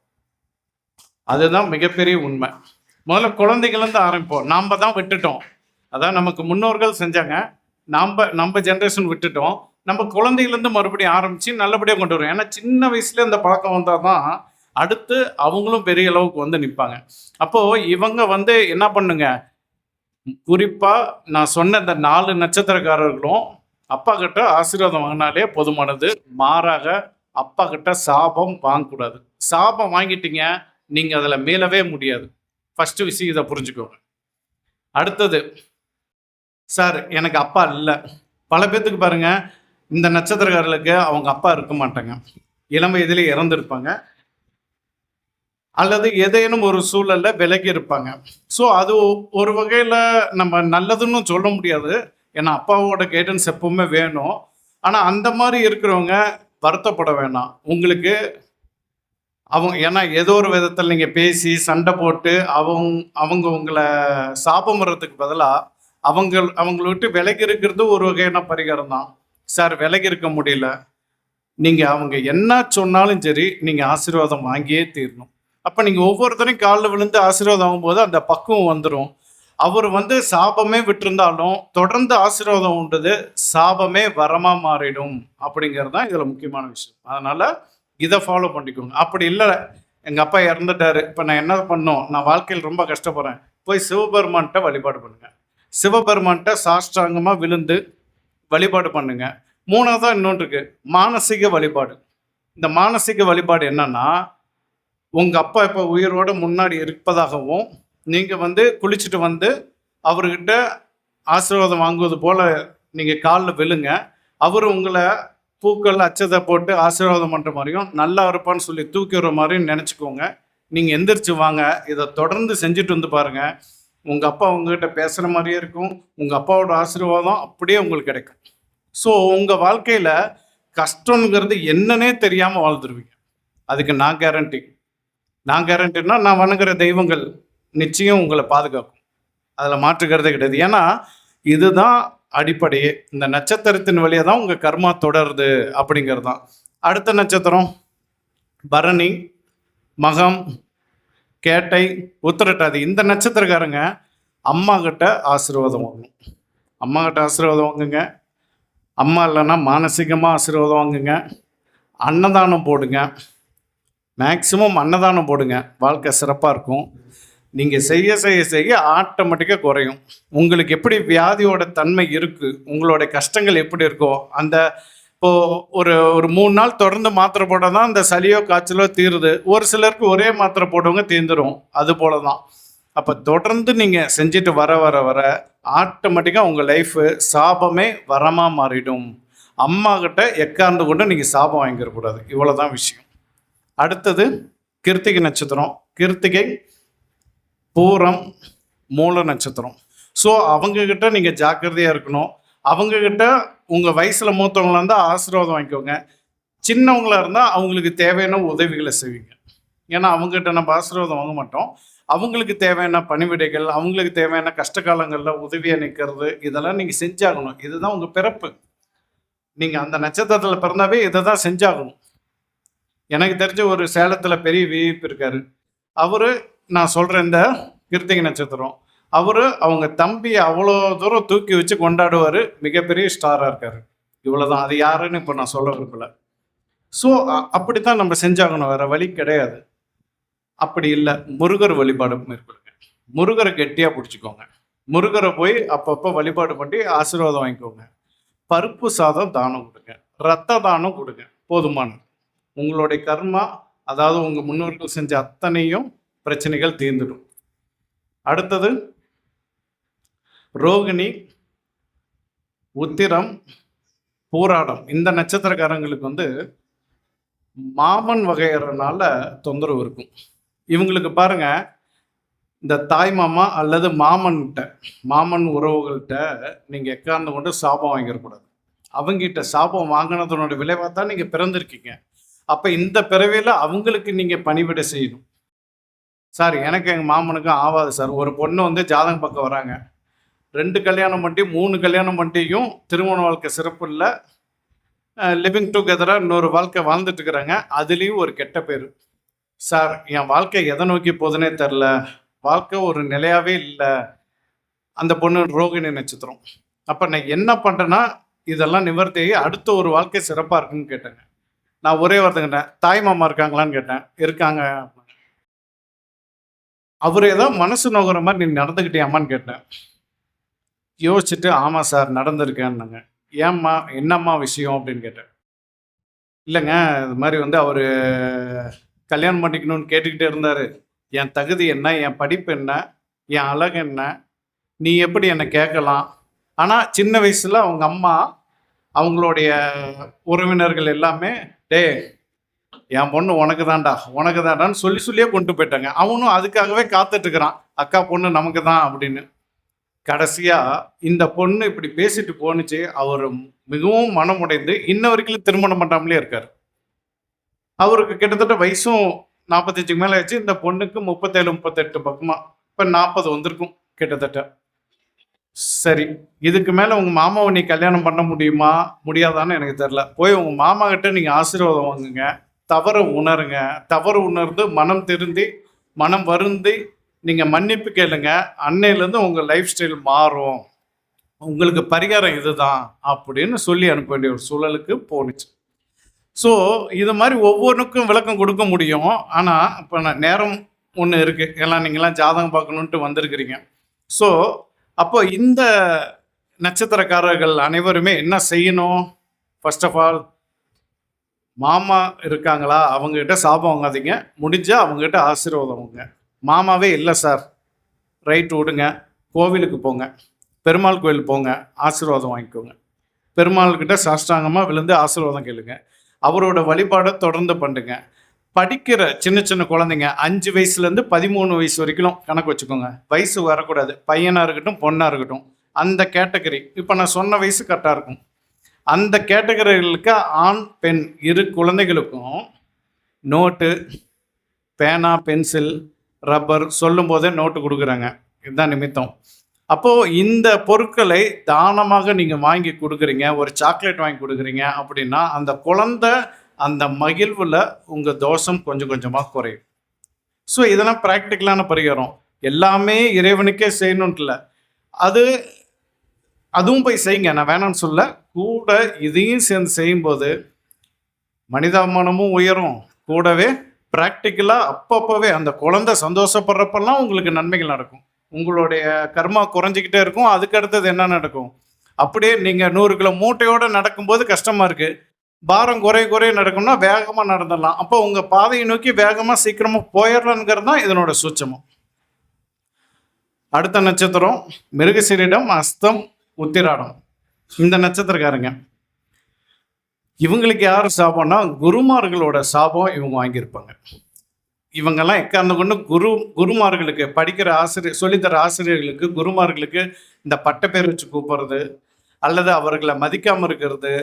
அதுதான் மிகப்பெரிய உண்மை. முதல்ல குழந்தைகள்லேருந்து ஆரம்பிப்போம். நாம் தான் விட்டுட்டோம், அதான் நமக்கு முன்னோர்கள் செஞ்சாங்க, நம்ம ஜென்ரேஷன் விட்டுட்டோம். நம்ம குழந்தைகள்லேருந்து மறுபடியும் ஆரம்பித்து நல்லபடியாக கொண்டு வரோம். ஏன்னா சின்ன வயசுல இந்த பழக்கம் வந்தால் தான் அடுத்து அவங்களும் பெரிய அளவுக்கு நிற்பாங்க. அப்போது இவங்க என்ன பண்ணுங்க, குறிப்பாக நான் சொன்ன இந்த 4 நட்சத்திரக்காரர்களும் அப்பா கிட்ட ஆசீர்வாதம் வாங்கினாலே போதுமானது. மாறாக அப்பா கிட்ட சாபம் வாங்கக்கூடாது. சாபம் வாங்கிட்டீங்க, நீங்க அதுல மீளவே முடியாது. ஃபர்ஸ்ட் விஷயம் இதை புரிஞ்சுக்கோங்க. அடுத்தது, சார் எனக்கு அப்பா இல்லை. பல பேர்த்துக்கு பாருங்க, இந்த நட்சத்திரக்காரர்களுக்கு அவங்க அப்பா இருக்க மாட்டாங்க. இளம் வயதிலே இறந்துருப்பாங்க, அல்லது ஏதேனும் ஒரு சூழல்ல விலகி இருப்பாங்க. ஸோ அது ஒரு வகையில நம்ம நல்லதுன்னு சொல்ல முடியாது. ஏன்னா அப்பாவோட கைடன்ஸ் எப்பவுமே வேணும். ஆனா அந்த மாதிரி இருக்கிறவங்க வருத்தப்பட வேணாம். உங்களுக்கு ஏன்னா ஏதோ ஒரு விதத்தில் நீங்க பேசி சண்டை போட்டு அவங்க உங்களை சாபம் வர்றதுக்கு பதிலா அவங்கள விட்டு விலகி இருக்கிறது ஒரு வகையான பரிகாரம் தான். சார் விலகி இருக்க முடியல, நீங்க அவங்க என்ன சொன்னாலும் சரி, நீங்க ஆசீர்வாதம் வாங்கியே தீரணும். அப்ப நீங்க ஒவ்வொருத்தரையும் காலில் விழுந்து ஆசீர்வாதம் ஆகும்போது அந்த பக்குவம் வந்துடும். அவர் சாபமே விட்டிருந்தாலும் தொடர்ந்து ஆசீர்வாதம் உண்டது, சாபமே வரமா மாறிடும். அப்படிங்கிறது தான் இதுல முக்கியமான விஷயம். அதனால இதை ஃபாலோ பண்ணிக்கோங்க. அப்படி இல்லை, எங்க அப்பா இறந்துட்டாரு, இப்ப நான் என்ன பண்ணோம், நான் வாழ்க்கையில் ரொம்ப கஷ்டப்படுறேன், போய் சிவபெருமான்கிட்ட வழிபாடு பண்ணுங்க. சிவபெருமான்கிட்ட சாஷ்டாங்கமா விழுந்து வழிபாடு பண்ணுங்க. மூணாவதா இன்னொன்று இருக்கு, மானசீக வழிபாடு. இந்த மானசீக வழிபாடு என்னன்னா, உங்க அப்பா இப்ப உயிரோட முன்னாடி இருப்பதாகவும் நீங்க குளிச்சுட்டு அவர்கிட்ட ஆசீர்வாதம் வாங்குவது போல நீங்க காலில் விழுங்க. அவர் உங்களை பூக்கள் அச்சதை போட்டு ஆசீர்வாதம் பண்ற மாதிரியும் நல்லா இருப்பான்னு சொல்லி தூக்கி வர மாதிரியும் நினைச்சுக்கோங்க. நீங்க எந்திரிச்சு வாங்க, இதை தொடர்ந்து செஞ்சுட்டு பாருங்க. உங்க அப்பா உங்ககிட்ட பேசுற மாதிரியே இருக்கும். உங்க அப்பாவோட ஆசீர்வாதம் அப்படியே உங்களுக்கு கிடைக்கும். ஸோ உங்க வாழ்க்கையில கஷ்டங்கிறது என்னன்னே தெரியாம வாழ்ந்துருவீங்க. அதுக்கு நான் கேரண்டினா நான் வணங்குற தெய்வங்கள் நிச்சயம் உங்களை பாதுகாக்கும். அதில் மாற்றுக்கிறதே கிடையாது. ஏன்னா இதுதான் அடிப்படையே. இந்த நட்சத்திரத்தின் வழியாக தான் உங்கள் கர்மா தொடருது அப்படிங்கிறது தான். அடுத்த நட்சத்திரம் பரணி, மகம், கேட்டை, உத்திரட்டாதி. இந்த நட்சத்திரக்காரங்க அம்மா கிட்ட ஆசீர்வாதம் வாங்கணும். அம்மா கிட்ட ஆசீர்வாதம் வாங்குங்க. அம்மா இல்லைன்னா மானசீகமாக ஆசீர்வாதம் வாங்குங்க. அன்னதானம் போடுங்க. மேக்சிமம் அன்னதானம் போடுங்க, வாழ்க்கை சிறப்பாக இருக்கும். நீங்கள் செய்ய செய்ய செய்ய ஆட்டோமேட்டிக்காக குறையும். உங்களுக்கு எப்படி வியாதியோட தன்மை இருக்குது, உங்களோட கஷ்டங்கள் எப்படி இருக்கோ, அந்த இப்போது ஒரு 3 நாள் தொடர்ந்து மாத்திரை போட்டால் தான் இந்த சளியோ காய்ச்சலோ தீருது. ஒரு சிலருக்கு ஒரே மாத்திரை போட்டவங்க தீர்ந்துடும். அது போல தான். அப்போ தொடர்ந்து நீங்கள் செஞ்சுட்டு வர வர வர ஆட்டோமேட்டிக்காக உங்கள் லைஃபு சாபமே வரமாக மாறிடும். அம்மா கிட்ட எக்கார்ந்து கொண்டு நீங்கள் சாபம் வாங்கிடக்கூடாது. இவ்வளோ தான் விஷயம். அடுத்தது கிருத்திகை நட்சத்திரம். கிருத்திகை, பூரம், மூல நட்சத்திரம். ஸோ அவங்கக்கிட்ட நீங்கள் ஜாக்கிரதையாக இருக்கணும். அவங்கக்கிட்ட உங்கள் வயசில் மூத்தவங்களாக இருந்தால் ஆசீர்வாதம் வாங்கிக்கோங்க. சின்னவங்களாக இருந்தால் அவங்களுக்கு தேவையான உதவிகளை செய்வீங்க. ஏன்னா அவங்ககிட்ட நம்ம ஆசீர்வாதம் வாங்க மாட்டோம். அவங்களுக்கு தேவையான பணிவிடைகள், அவங்களுக்கு தேவையான கஷ்ட காலங்களில் உதவியாக நிற்கிறது, இதெல்லாம் நீங்கள் செஞ்சாகணும். இதுதான் உங்கள் பிறப்பு. நீங்கள் அந்த நட்சத்திரத்தில் பிறந்தாவே இதை தான் செஞ்சாகணும். எனக்கு தெரிஞ்ச ஒரு சேலத்தில் பெரிய விஐபி இருக்காரு. அவரு, நான் சொல்கிறேன், இந்த கிருத்திகை நட்சத்திரம், அவரு அவங்க தம்பியை அவ்வளோ தூரம் தூக்கி வச்சு கொண்டாடுவார். மிகப்பெரிய ஸ்டாராக இருக்காரு. இவ்வளோதான். அது யாருன்னு இப்போ நான் சொல்ல விரும்பல. ஸோ அப்படித்தான் நம்ம செஞ்சாகணும், வேற வழி கிடையாது. அப்படி இல்லை, முருகர் வழிபாடு மேற்கொள்ளுங்க. முருகரை கெட்டியாக பிடிச்சிக்கோங்க. முருகரை போய் அப்பப்போ வழிபாடு பண்ணி ஆசீர்வாதம் வாங்கிக்கோங்க. பருப்பு சாதம் தானம் கொடுங்க, ரத்த தானம் கொடுங்க, போதுமானது. உங்களுடைய கர்மா, அதாவது உங்கள் முன்னோர்கள் செஞ்ச அத்தனையும் பிரச்சனைகள் தீர்ந்துடும். அடுத்தது ரோகிணி, உத்திரம், பூராடம். இந்த நட்சத்திரக்காரங்களுக்கு மாமன் வகையறனால தொந்தரவு இருக்கும். இவங்களுக்கு பாருங்க, இந்த தாய் மாமா அல்லது மாமன் உறவுகள்கிட்ட நீங்கள் எக்கார்ந்து கொண்டு சாபம் வாங்கிடக்கூடாது. அவங்ககிட்ட சாபம் வாங்கினதனோட விளைவாக தான் நீங்கள் பிறந்திருக்கீங்க. அப்போ இந்த பிறவியில் அவங்களுக்கு நீங்கள் பணிவிடை செய்யணும். சார் எனக்கு எங்கள் மாமனுக்கும் ஆகாது சார். ஒரு பொண்ணு ஜாதகம் பக்கம் வராங்க, 2 கல்யாணம் பண்ணி 3 கல்யாணம் பண்ணியும் திருமண வாழ்க்கை சிறப்பு இல்லை, லிவிங் டுகெதராக இன்னொரு வாழ்க்கை வாழ்ந்துட்டு இருக்கிறாங்க, அதுலேயும் ஒரு கெட்ட பேர். சார் என் வாழ்க்கை எதை நோக்கி போகுதுன்னே தெரில, வாழ்க்கை ஒரு நிலையாகவே இல்லை. அந்த பொண்ணு ரோகிணி நட்சத்திரம். அப்போ நான் என்ன பண்ணுறேன்னா, இதெல்லாம் நிவர்த்தி அடுத்த ஒரு வாழ்க்கை சிறப்பாக இருக்குன்னு கேட்டேங்க. நான் ஒரே வார்த்தைங்கிட்டேன், தாய் மாமா இருக்காங்களான்னு கேட்டேன். இருக்காங்க. அவர் ஏதோ மனசு நோகிற மாதிரி நீ நடந்துக்கிட்டியாமான்னு கேட்டேன். யோசிச்சுட்டு ஆமாம் சார் நடந்திருக்கேன்னாங்க. ஏம்மா என்னம்மா விஷயம் அப்படின்னு கேட்டேன். இல்லைங்க, இது மாதிரி வந்து அவர் கல்யாணம் பண்ணிக்கணும்னு கேட்டுக்கிட்டே இருந்தார். என் தகுதி என்ன, என் படிப்பு என்ன, என் அழகு என்ன, நீ எப்படி என்னை கேட்கலாம்? ஆனால் சின்ன வயசில் அவங்க அம்மா அவங்களுடைய உறவினர்கள் எல்லாமே, டே என் பொண்ணு உனக்கு தான்டா உனக்கு தான்டான்னு சொல்லி சொல்லியே கொண்டு போயிட்டாங்க. அவனும் அதுக்காகவே காத்துட்டு இருக்கிறான், அக்கா பொண்ணு நமக்கு தான் அப்படின்னு. கடைசியா இந்த பொண்ணு இப்படி பேசிட்டு போனுச்சு. அவர் மிகவும் மனமுடைந்து இன்ன வரைக்கும் திருமணம் பண்ணாமலே இருக்காரு. அவருக்கு கிட்டத்தட்ட வயசும் 45க்கு மேல ஆச்சு. இந்த பொண்ணுக்கு 37 38 பக்கமா இப்ப 40 வந்திருக்கும் கிட்டத்தட்ட. சரி, இதுக்கு மேல உங்க மாமாவை நீ கல்யாணம் பண்ண முடியுமா முடியாதான்னு எனக்கு தெரியல. போய் உங்க மாமா கிட்ட நீங்க ஆசீர்வாதம் வாங்குங்க, தவற உணருங்க, தவறு உணர்ந்து மனம் திருந்தி மனம் வருந்தி நீங்க மன்னிப்பு கேளுங்க. அன்னையிலேருந்து உங்க லைஃப் ஸ்டைல் மாறும், உங்களுக்கு பரிகாரம் இதுதான் அப்படின்னு சொல்லி அனுப்ப வேண்டிய ஒரு சூழலுக்கு போணுச்சு. ஸோ இது மாதிரி ஒவ்வொன்றுக்கும் விளக்கம் கொடுக்க முடியும். ஆனால் இப்போ நான் நேரம் ஒன்று இருக்குது, எல்லாம் நீங்களாம் ஜாதகம் பார்க்கணுன்ட்டு வந்திருக்கிறீங்க. ஸோ அப்போ இந்த நட்சத்திரக்காரர்கள் அனைவருமே என்ன செய்யணும்? ஃபர்ஸ்ட் ஆஃப் ஆல், மாமா இருக்காங்களா அவங்ககிட்ட சாபம் வாங்காதீங்க, முடிஞ்சால் அவங்ககிட்ட ஆசீர்வாதம் வாங்க. மாமாவே இல்லை சார், ரைட் விடுங்க, கோவிலுக்கு போங்க, பெருமாள் கோவில் போங்க, ஆசீர்வாதம் வாங்கிக்கோங்க. பெருமாள்கிட்ட சாஷ்டாங்கமாக விழுந்து ஆசீர்வாதம் கேளுங்க. அவரோட வழிபாடை தொடர்ந்து பண்ணுங்க. படிக்கிற சின்ன சின்ன குழந்தைங்க 5 வயசுலேருந்து 13 வயசு வரைக்கும் கணக்கு வச்சுக்கோங்க. வயசு வரக்கூடாது, பையனாக இருக்கட்டும் பொண்ணாக இருக்கட்டும். அந்த கேட்டகரி இப்போ நான் சொன்ன வயசு கரெக்டாக இருக்கும். அந்த கேட்டகரிகளுக்கு ஆண் பெண் இரு குழந்தைகளுக்கும் நோட்டு, பேனா, பென்சில், ரப்பர் சொல்லும் போதே நோட்டு கொடுக்குறாங்க. இதுதான் நிமித்தம். அப்போது இந்த பொருட்களை தானமாக நீங்கள் வாங்கி கொடுக்குறீங்க, ஒரு சாக்லேட் வாங்கி கொடுக்குறீங்க அப்படின்னா அந்த குழந்தை அந்த மகிழ்வில் உங்கள் தோஷம் கொஞ்சம் கொஞ்சமாக குறையும். ஸோ இதெல்லாம் ப்ராக்டிக்கலான பரிகாரம். எல்லாமே இறைவனுக்கே செய்யணுன்ட்டு இல்லை, அதுவும் போய் செய்யுங்க, நான் வேணான்னு சொல்ல. கூட இதையும் சேர்ந்து செய்யும்போது மனிதாபிமானமும் உயரும், கூடவே ப்ராக்டிக்கலாக அப்பப்போவே அந்த குழந்தை சந்தோஷப்படுறப்பெல்லாம் உங்களுக்கு நன்மைகள் நடக்கும். உங்களுடைய கர்மா குறைஞ்சிக்கிட்டே இருக்கும். அதுக்கு அடுத்தது என்ன நடக்கும்? அப்படியே நீங்கள் 100 கிலோ மூட்டையோடு நடக்கும்போது கஷ்டமாக இருக்குது, பாரம் குறைய நடக்கும்னா வேகமாக நடந்துடலாம். அப்போ உங்கள் பாதையை நோக்கி வேகமாக சீக்கிரமாக போயிடலாங்கிறது தான் இதனோட சூட்சமம். அடுத்த நட்சத்திரம் மிருகசீரிடம், அஸ்தம், உத்திராடம். இந்த நட்சத்திரக்காரங்க இவங்களுக்கு யார் சாபம்னா குருமார்களோட சாபம் இவங்க வாங்கியிருப்பாங்க. இவங்கெல்லாம் எக்கார்ந்து கொண்டு குருமார்களுக்கு படிக்கிற ஆசிரியர் சொல்லித்தர ஆசிரியர்களுக்கு குருமார்களுக்கு இந்த பட்டப்பேர் வச்சு கூப்பிடுறது, அல்லது அவர்களை மதிக்காமல் இருக்கிறது,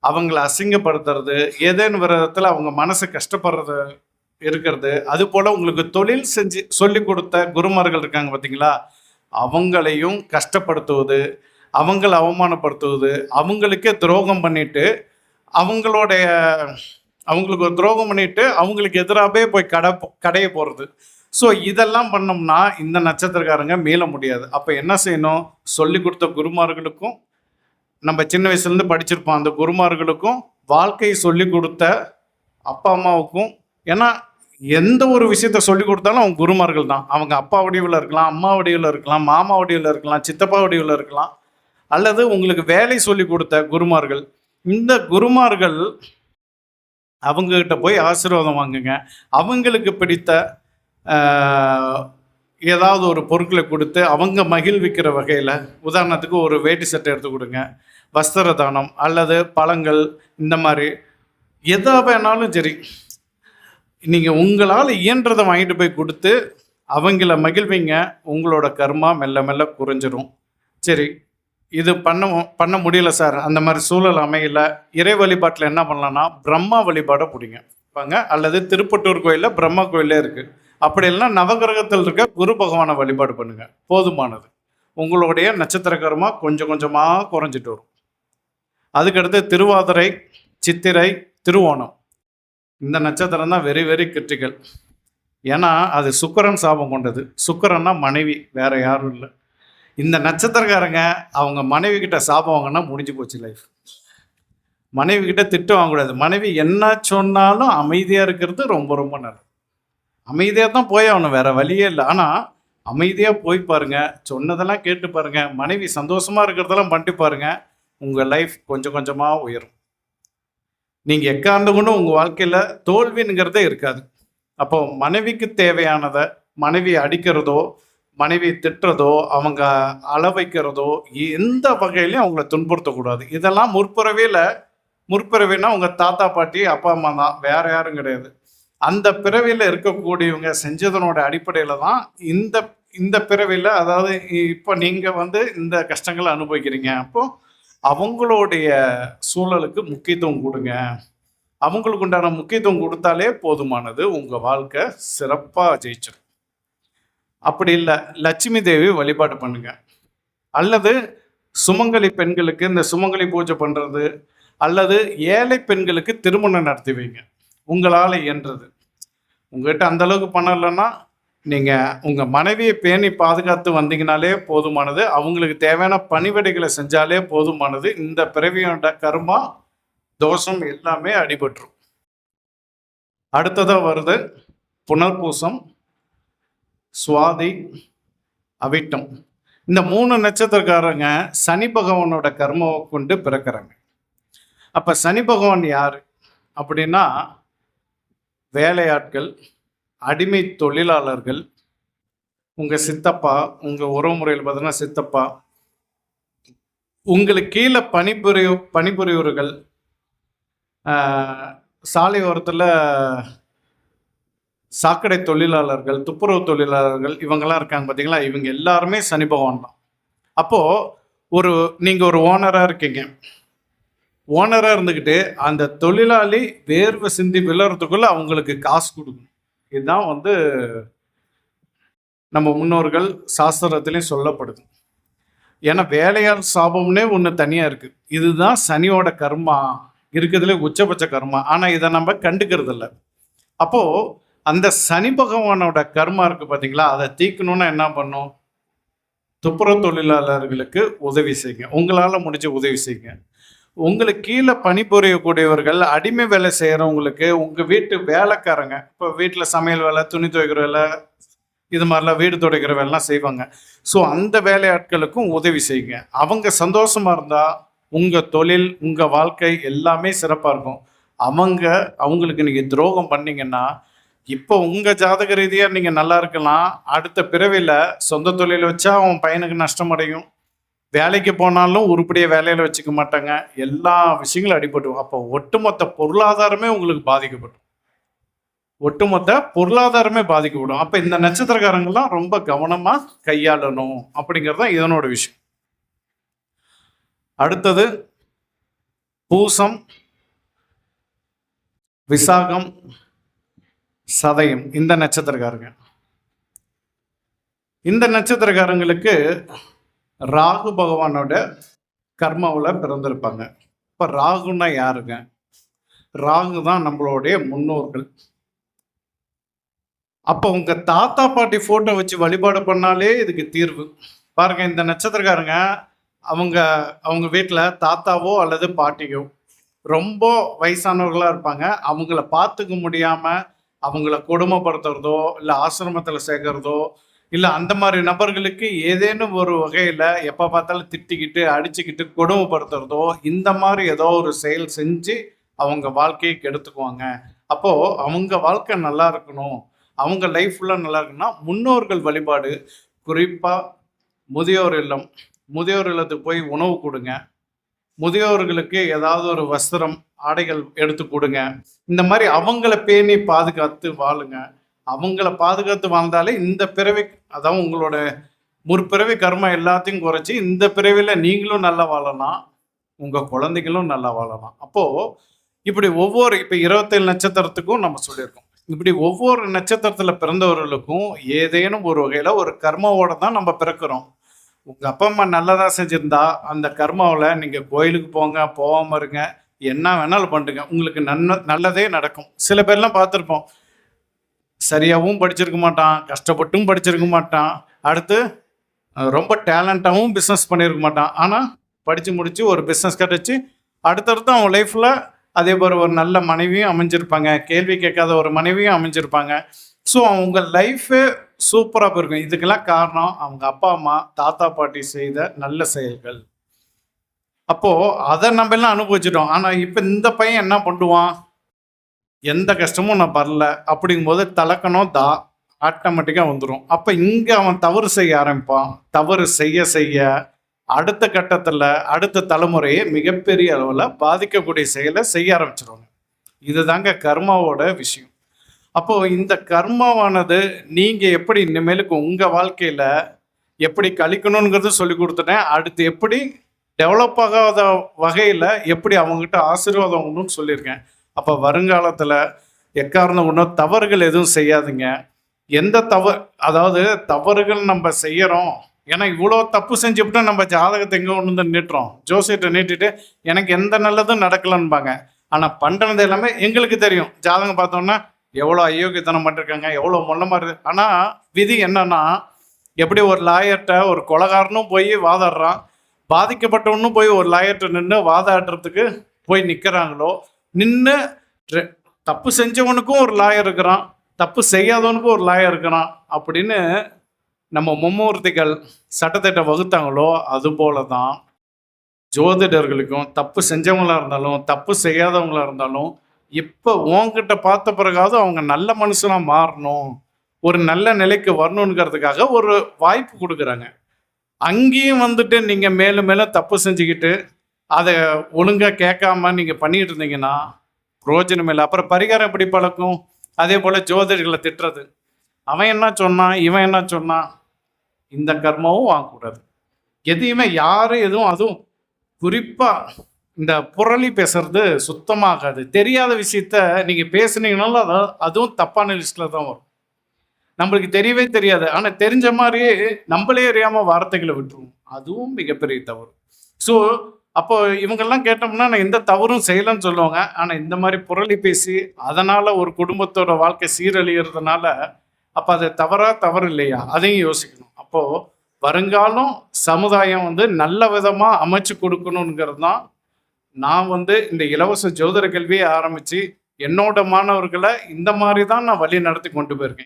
அவங்கள அசிங்கப்படுத்துறது, ஏதேனும் விதத்தில் அவங்க மனசு கஷ்டப்படுறது இருக்கிறது. அது போல் உங்களுக்கு தொழில் செஞ்சு சொல்லி கொடுத்த குருமார்கள் இருக்காங்க பார்த்தீங்களா, அவங்களையும் கஷ்டப்படுத்துவது, அவங்கள அவமானப்படுத்துவது, அவங்களுக்கே துரோகம் பண்ணிட்டு அவங்களுக்கு ஒரு துரோகம் பண்ணிட்டு அவங்களுக்கு எதிராகவே போய் கடையை போகிறது. ஸோ இதெல்லாம் பண்ணோம்னா இந்த நட்சத்திரக்காரங்க மீள முடியாது. அப்போ என்ன செய்யணும்? சொல்லி கொடுத்த குருமார்களுக்கும், நம்ம சின்ன வயசுலேருந்து படிச்சிருப்போம் அந்த குருமார்களுக்கும், வாழ்க்கையை சொல்லி கொடுத்த அப்பா அம்மாவுக்கும். ஏன்னா எந்த ஒரு விஷயத்த சொல்லி கொடுத்தாலும் அவங்க குருமார்கள் தான். அவங்க அப்பா வடிவில் இருக்கலாம், அம்மா வடிவில் இருக்கலாம், மாமா வடிவில் இருக்கலாம், சித்தப்பா வடிவில் இருக்கலாம், அல்லது உங்களுக்கு வேலை சொல்லி கொடுத்த குருமார்கள். இந்த குருமார்கள் அவங்கக்கிட்ட போய் ஆசீர்வாதம் வாங்குங்க. அவங்களுக்கு பிடித்த ஏதாவது ஒரு பொருட்களை கொடுத்து அவங்க மகிழ்விக்கிற வகையில், உதாரணத்துக்கு ஒரு வேட்டி சட்டை எடுத்து கொடுங்க, வஸ்திர தானம் அல்லது பழங்கள், இந்த மாதிரி எதா வேணாலும் சரி, நீங்கள் உங்களால் இயன்றதை வாங்கிட்டு போய் கொடுத்து அவங்கள மகிழ்விங்க. உங்களோட கர்மா மெல்ல மெல்ல குறைஞ்சிரும். சரி, இது பண்ண முடியல சார், அந்த மாதிரி சூழல் அமையல, இறை வழிபாட்டில் என்ன பண்ணலான்னா பிரம்மா வழிபாடை பிடிங்க, அல்லது திருப்பட்டூர் கோயிலில் பிரம்மா கோயிலே இருக்குது. அப்படி இல்லைன்னா நவகிரகத்தில் இருக்க குரு பகவானை வழிபாடு பண்ணுங்கள், போதுமானது. உங்களுடைய நட்சத்திரகரமாக கொஞ்சம் கொஞ்சமாக குறைஞ்சிட்டு வரும். அதுக்கடுத்து திருவாதிரை, சித்திரை, திருவோணம். இந்த நட்சத்திரம் தான் வெரி வெரி கிரிட்டிக்கல். ஏன்னா அது சுக்கிரன் சாபம் கொண்டது. சுக்கிரன்னா மனைவி, வேற யாரும் இல்லை. இந்த நட்சத்திரக்காரங்க அவங்க மனைவி கிட்ட சாபம் வாங்கினா முடிஞ்சு போச்சு லைஃப். மனைவி கிட்ட திட்டம் வாங்கக்கூடாது. மனைவி என்ன சொன்னாலும் அமைதியாக இருக்கிறது ரொம்ப ரொம்ப நல்லது. அமைதியாக தான் போய் ஆகணும், வேற வழியே இல்லை. ஆனால் அமைதியாக போய் பாருங்க, சொன்னதெல்லாம் கேட்டு பாருங்க, மனைவி சந்தோஷமா இருக்கிறதெல்லாம் பண்ணிட்டு பாருங்க. உங்கள் லைஃப் கொஞ்சம் கொஞ்சமாக உயரும். நீங்கள் எக்காந்து கொண்டும் உங்கள் வாழ்க்கையில் தோல்விங்கிறதே இருக்காது. அப்போ மனைவிக்கு தேவையானதை மனைவி அடிக்கிறதோ, மனைவி திட்டுறதோ, அவங்க அள வைக்கிறதோ, எந்த வகையிலையும் அவங்கள துன்புறுத்தக்கூடாது. இதெல்லாம் முற்பிறவினா உங்கள் தாத்தா பாட்டி அப்பா அம்மா தான், வேற யாரும் கிடையாது. அந்த பிறவியில் இருக்கக்கூடியவங்க செஞ்சதனோட அடிப்படையில் தான் இந்த இந்த பிறவியில், அதாவது இப்போ நீங்கள் இந்த கஷ்டங்களை அனுபவிக்கிறீங்க. அப்போது அவங்களுடைய சூழலுக்கு முக்கியத்துவம் கொடுங்க. அவங்களுக்கு உண்டான முக்கியத்துவம் கொடுத்தாலே போதுமானது. உங்கள் வாழ்க்கை சிறப்பாக ஜெயிச்சிடும். அப்படி இல்லை, லட்சுமி தேவி வழிபாடு பண்ணுங்க. அல்லது சுமங்கலி பெண்களுக்கு இந்த சுமங்கலி பூஜை பண்ணுறது, அல்லது ஏழை பெண்களுக்கு திருமணம் நடத்தி வைங்க. உங்களால் இயன்றது. உங்கள்கிட்ட அந்தளவுக்கு பண்ணலைன்னா நீங்கள் உங்கள் மனைவியை பேணி பாதுகாத்து வந்தீங்கனாலே போதுமானது. அவங்களுக்கு தேவையான பணிவிடைகளை செஞ்சாலே போதுமானது. இந்த பிறவியோட கர்மா தோஷம் எல்லாமே அடிபட்டுரும். அடுத்ததாக வருது புனர்பூசம், சுவாதி, அவிட்டம். இந்த 3 நட்சத்திரக்காரங்க சனி பகவானோட கர்மாவை கொண்டு பிறக்கிறாங்க. அப்போ சனி பகவான் யார் அப்படின்னா, வேலையாட்கள், அடிமை தொழிலாளர்கள், உங்கள் சித்தப்பா, உங்கள் உறவுமுறையில் பார்த்தீங்கன்னா சித்தப்பா, உங்களுக்கு கீழே பணிபுரிவர்கள், சாலை ஓரத்தில் சாக்கடை தொழிலாளர்கள், துப்புரவு தொழிலாளர்கள், இவங்கெல்லாம் இருக்காங்க பார்த்தீங்களா, இவங்க எல்லாருமே சனி பகவான் தான். அப்போது நீங்கள் ஒரு ஓனராக இருக்கீங்க. ஓனராக இருந்துக்கிட்டு அந்த தொழிலாளி வேர்வை சிந்தி விழுறதுக்குள்ளே அவங்களுக்கு காசு கொடுக்கணும். இதுதான் நம்ம முன்னோர்கள் சாஸ்திரத்திலையும் சொல்லப்படுது. ஏன்னா வேலையால் சாபம்னே ஒன்று தனியாக இருக்குது. இதுதான் சனியோட கர்மா இருக்கிறதுல உச்சபட்ச கர்மா. ஆனால் இதை நம்ம கண்டுக்கிறது இல்லை. அப்போது அந்த சனி பகவானோட கர்மா இருக்குது பார்த்தீங்களா, அதை தீக்கணும்னா என்ன பண்ணும்? துப்புரவு தொழிலாளர்களுக்கு உதவி செய்யுங்க. உங்களால் முடிஞ்ச உதவி செய்யுங்க. உங்களுக்கு கீழே பணிபுரியக்கூடியவர்கள், அடிமை வேலை செய்கிறவங்களுக்கு, உங்கள் வீட்டு வேலைக்காரங்க, இப்போ வீட்டில் சமையல் வேலை, துணி துவைக்கிற வேலை, இது மாதிரிலாம் வீடு துடைக்கிற வேலைலாம் செய்வாங்க. ஸோ அந்த வேலையாட்களுக்கும் உதவி செய்யுங்க. அவங்க சந்தோஷமாக இருந்தால் உங்கள் தொழில், உங்கள் வாழ்க்கை எல்லாமே சிறப்பாக இருக்கும். அவங்களுக்கு நீங்கள் துரோகம் பண்ணிங்கன்னா, இப்போ உங்கள் ஜாதக ரீதியாக நீங்கள் நல்லா இருக்கலாம். அடுத்த பிறவியில் சொந்த தொழில் வச்சா அவன் பையனுக்கு நஷ்டம் அடையும். வேலைக்கு போனாலும் உருப்படியாக வேலையில் வச்சுக்க மாட்டாங்க. எல்லா விஷயங்களும் அடிபடும். அப்போ ஒட்டுமொத்த பொருளாதாரமே உங்களுக்கு பாதிக்கப்படும். அப்போ இந்த நட்சத்திரக்காரங்கள்லாம் ரொம்ப கவனமாக கையாளணும் அப்படிங்கிறது தான் இதனோட விஷயம். அடுத்தது பூசம், விசாகம், சதயம். இந்த நட்சத்திரக்காரங்களுக்கு ராகு பகவானோட கர்மாவில் பிறந்திருப்பாங்க. இப்போ ராகுன்னா யாருங்க? ராகு தான் நம்மளுடைய முன்னோர்கள். அப்போ உங்கள் தாத்தா பாட்டி ஃபோட்டோ வச்சு வழிபாடு பண்ணாலே இதுக்கு தீர்வு. பாருங்க, இந்த நட்சத்திரக்காரங்க அவங்க வீட்டில் தாத்தாவோ அல்லது பாட்டியோ ரொம்ப வயசானவர்களாக இருப்பாங்க. அவங்கள பார்த்துக்க முடியாமல் அவங்கள கொடுமைப்படுத்துறதோ, இல்லை ஆசிரமத்தில் சேர்க்கறதோ, இல்லை அந்த மாதிரி நபர்களுக்கு ஏதேனும் ஒரு வகையில் எப்போ பார்த்தாலும் திட்டிக்கிட்டு அடிச்சுக்கிட்டு கொடுமைப்படுத்துறதோ, இந்த மாதிரி ஏதோ ஒரு செயல் செஞ்சு அவங்க வாழ்க்கையை கெடுத்துக்குவாங்க. அப்போது அவங்க வாழ்க்கை நல்லா இருக்கணும், அவங்க லைஃப் ஃபுல்லாக நல்லா இருக்குன்னா முன்னோர்கள் வழிபாடு, குறிப்பாக முதியோர் இல்லத்துக்கு போய் உணவு கொடுங்க. முதியோர்களுக்கு ஏதாவது ஒரு வஸ்திரம், ஆடைகள் எடுத்து கொடுங்க. இந்த மாதிரி அவங்கள பேணி பாதுகாத்து வாழுங்க. அவங்கள பாதுகாத்து வாழ்ந்தாலே இந்த பிறவி, அதாவது உங்களோட முற்பிறவி கர்மா எல்லாத்தையும் குறைச்சி இந்த பிறவியில் நீங்களும் நல்லா வாழலாம், உங்கள் குழந்தைகளும் நல்லா வாழலாம். அப்போது இப்படி இப்போ 27 நட்சத்திரத்துக்கும் நம்ம சொல்லியிருக்கோம். இப்படி ஒவ்வொரு நட்சத்திரத்தில் பிறந்தவர்களுக்கும் ஏதேனும் ஒரு வகையில் ஒரு கர்மாவோட தான் நம்ம பிறக்கிறோம். உங்கள் அப்பா அம்மா நல்லதாக செஞ்சுருந்தா அந்த கர்மாவில் நீங்கள் கோயிலுக்கு போகாமல் இருங்க, என்ன வேணாலும் பண்ணுங்க, உங்களுக்கு நல்லதே நடக்கும். சில பேர்லாம் பார்த்துருப்போம், சரியாகவும் படிச்சிருக்க மாட்டான், கஷ்டப்பட்டும் படிச்சிருக்க மாட்டான், அடுத்து ரொம்ப டேலண்டாகவும் பிஸ்னஸ் பண்ணியிருக்க மாட்டான். ஆனால் படித்து முடித்து ஒரு பிஸ்னஸ் கிடச்சி அடுத்தடுத்து அவன் லைஃப்பில் அதே போல் ஒரு நல்ல மனைவியும் அமைஞ்சிருப்பாங்க, கேள்வி கேட்காத ஒரு மனைவியும் அமைஞ்சிருப்பாங்க. ஸோ அவங்க லைஃபே சூப்பராக போயிருக்கும். இதுக்கெல்லாம் காரணம் அவங்க அப்பா அம்மா தாத்தா பாட்டி செய்த நல்ல செயல்கள். அப்போ அதை நம்ம எல்லாம் அனுபவிச்சிட்டோம். ஆனா இப்ப இந்த பையன் என்ன பண்ணுவான்? எந்த கஷ்டமும் நான் படல அப்படிங்கும்போது தலக்கணம் ஆட்டோமேட்டிக்கா வந்துடும். அப்ப இங்க அவன் தவறு செய்ய ஆரம்பிப்பான். தவறு செய்ய செய்ய அடுத்த கட்டத்துல அடுத்த தலைமுறையை மிகப்பெரிய அளவுல பாதிக்கக்கூடிய செயலை செய்ய ஆரம்பிச்சிருவாங்க. இதுதாங்க கர்மாவோட விஷயம். அப்போ இந்த கர்மாவானது நீங்க எப்படி இனிமேலுக்கு உங்க வாழ்க்கையில எப்படி கழிக்கணுங்கிறது சொல்லி கொடுத்துட்டேன். அடுத்து எப்படி டெவலப் ஆகாத வகையில எப்படி அவங்ககிட்ட ஆசீர்வாதம் உண்டுன்னு சொல்லியிருக்கேன். அப்ப வருங்காலத்துல எக்காரணம் ஒன்றும் தவறுகள் எதுவும் செய்யாதீங்க. எந்த அதாவது தவறுகள் நம்ம செய்யறோம். ஏன்னா இவ்வளோ தப்பு செஞ்சுவிட்டு நம்ம ஜாதகத்தை எங்கே ஒன்று வந்து நீட்டுறோம். ஜோசியத்தை நீட்டிட்டு எனக்கு எந்த நல்லதும் நடக்கலன்பாங்க. ஆனால் பண்ணுறது எல்லாமே எங்களுக்கு தெரியும். ஜாதகம் பார்த்தோம்னா எவ்வளோ அயோக்கியத்தனம் பண்ணிருக்காங்க, எவ்வளோ மொல்லமாக இருக்குது. ஆனால் விதி என்னன்னா, எப்படி ஒரு லாயர்கிட்ட ஒரு கொலைகாரனும் போய் வாதாடுறான், பாதிக்கப்பட்டவனும் போய் ஒரு லாயர்கிட்ட நின்று வாதாடுறதுக்கு போய் நிற்கிறாங்களோ, நின்று தப்பு செஞ்சவனுக்கும் ஒரு லாயர் இருக்கிறான், தப்பு செய்யாதவனுக்கும் ஒரு லாயர் இருக்கிறான் அப்படின்னு நம்ம மும்மூர்த்திகள் சட்டத்திட்ட வகுத்தாங்களோ, அது போல தான் ஜோதிடர்களுக்கும் தப்பு செஞ்சவங்களா இருந்தாலும் தப்பு செய்யாதவங்களா இருந்தாலும் இப்போ உன்கிட்ட பார்த்த பிறகாவது அவங்க நல்ல மனுஷனா மாறணும், ஒரு நல்ல நிலைக்கு வரணுங்கிறதுக்காக ஒரு வாய்ப்பு கொடுக்குறாங்க. அங்கேயும் வந்துட்டு நீங்க மேலும் மேலும் தப்பு செஞ்சுக்கிட்டு அதை ஒழுங்கா கேட்காம நீங்க பண்ணிட்டு இருந்தீங்கன்னா பிரயோஜனம் இல்லை. அப்புறம் பரிகாரம் எப்படி பழக்கும்? அதே போல ஜோதிடர்களை திட்டுறது, அவன் என்ன சொன்னான், இவன் என்ன சொன்னான், இந்த கர்மாவும் வாங்கக்கூடாது. எதையுமே யாரும் எதுவும், அதுவும் குறிப்பா இந்த புரளி பேசுறது சுத்தமாகாது. தெரியாத விஷயத்த நீங்க பேசுனீங்கனாலும் அதுவும் தப்பான லிஸ்ட்ல தான் வரும். நம்மளுக்கு தெரியவே தெரியாது, ஆனா தெரிஞ்ச மாதிரியே நம்மளே அறியாம வார்த்தைகளை விட்டுருவோம். அதுவும் மிகப்பெரிய தவறு. ஸோ அப்போ இவங்கெல்லாம் கேட்டோம்னா நான் எந்த தவறும் செய்யலன்னு சொல்லுவாங்க. ஆனா இந்த மாதிரி புரளி பேசி அதனால ஒரு குடும்பத்தோட வாழ்க்கை சீரழிகிறதுனால அப்ப அது தவறு இல்லையா? அதையும் யோசிக்கணும். அப்போ வருங்காலம் சமுதாயம் வந்து நல்ல விதமா அமைச்சு கொடுக்கணுங்கிறது தான் நான் வந்து இந்த இலவச ஜோதிட கல்வியை ஆரம்பிச்சு என்னோட மாணவர்களை இந்த மாதிரி தான் நான் வழி நடத்தி கொண்டு போயிருக்கேன்.